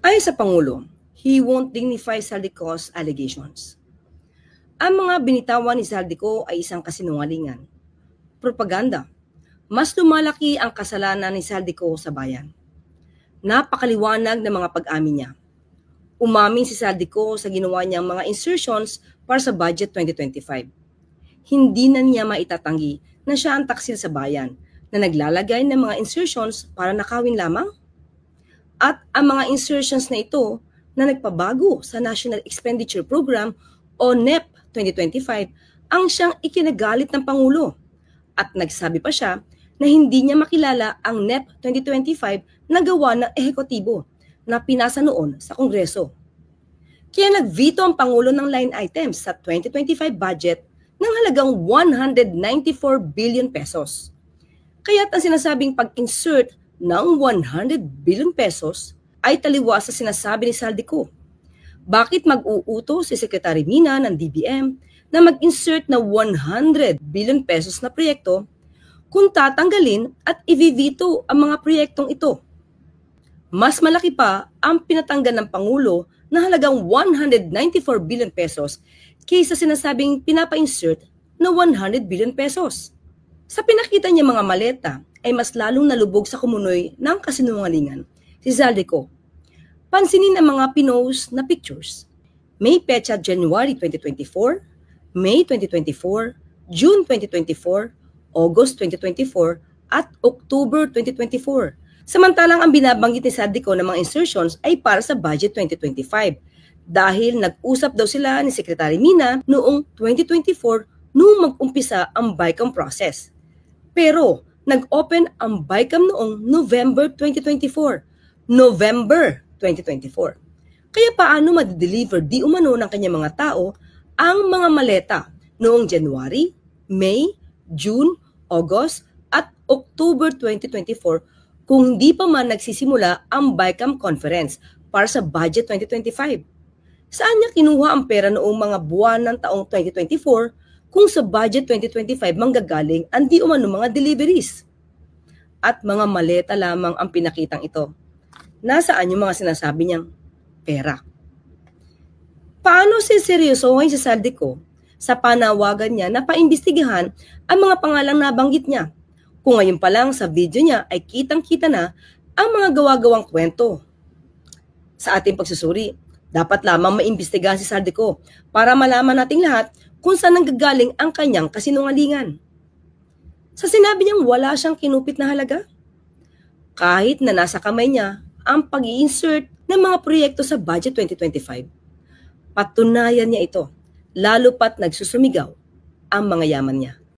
Ayon sa Pangulo, he won't dignify Saldico's allegations. Ang mga binitawan ni Saldico ay isang kasinungalingan, propaganda. Mas lumalaki ang kasalanan ni Saldico sa bayan. Napakaliwanag ng mga pag-amin niya. Umamin si Saldico sa ginawa niyang mga insertions para sa budget 2025. Hindi na niya maitatanggi na siya ang taksil sa bayan na naglalagay ng mga insertions para nakawin lamang. At ang mga insertions na ito na nagpabago sa National Expenditure Program o NEP 2025 ang siyang ikinagalit ng Pangulo. At nagsabi pa siya na hindi niya makilala ang NEP 2025 na gawa ng ehekutibo na pinasa noon sa Kongreso. Kaya nag-veto ang Pangulo ng line items sa 2025 budget ng halagang 194 billion pesos. Kaya't ang sinasabing pag-insert ng 100 billion pesos ay taliwas sa sinasabi ni Saldico. Bakit mag-uuto si Secretary Mina ng DBM na mag-insert na 100 billion pesos na proyekto kung tatanggalin at i-veto ang mga proyektong ito? Mas malaki pa ang pinatanggal ng Pangulo na halagang 194 billion pesos kaysa sinasabing pinapa-insert na 100 billion pesos. Sa pinakita niya mga maleta ay mas lalong nalubog sa kumunoy ng kasinungalingan si Saldico. Pansinin ang mga pinost na pictures. May petsa January 2024, May 2024, June 2024, August 2024, at October 2024. Samantalang ang binabanggit ni Saldico ng mga insertions ay para sa budget 2025 dahil nag-usap daw sila ni Secretary Mina noong 2024 noong mag-umpisa ang BICAM process. Pero nag-open ang BICAM noong November 2024. November 2024. Kaya paano ma-deliver di umano ng kanyang mga tao ang mga maleta noong January, May, June, August at October 2024 kung hindi pa man nagsisimula ang BICAM conference para sa budget 2025? Saan niya kinuha ang pera noong mga buwan ng taong 2024 kung sa budget 2025 manggagaling ang di umano mga deliveries? At mga maleta lamang ang pinakitang ito. Nasaan yung mga sinasabi niyang pera? Paano seryosohin si Saldico sa panawagan niya na paimbestigahan ang mga pangalang nabanggit niya? Kung ngayon pa lang sa video niya ay kitang-kita na ang mga gawa-gawang kwento. Sa ating pagsusuri, dapat lamang maimbestigahan si Saldico para malaman nating lahat kung saan nanggagaling ang kanyang kasinungalingan. Sa sinabi niyang wala siyang kinupit na halaga, kahit na nasa kamay niya ang pag-i-insert ng mga proyekto sa budget 2025, patunayan niya ito, lalo pat nagsusumigaw ang mga yaman niya.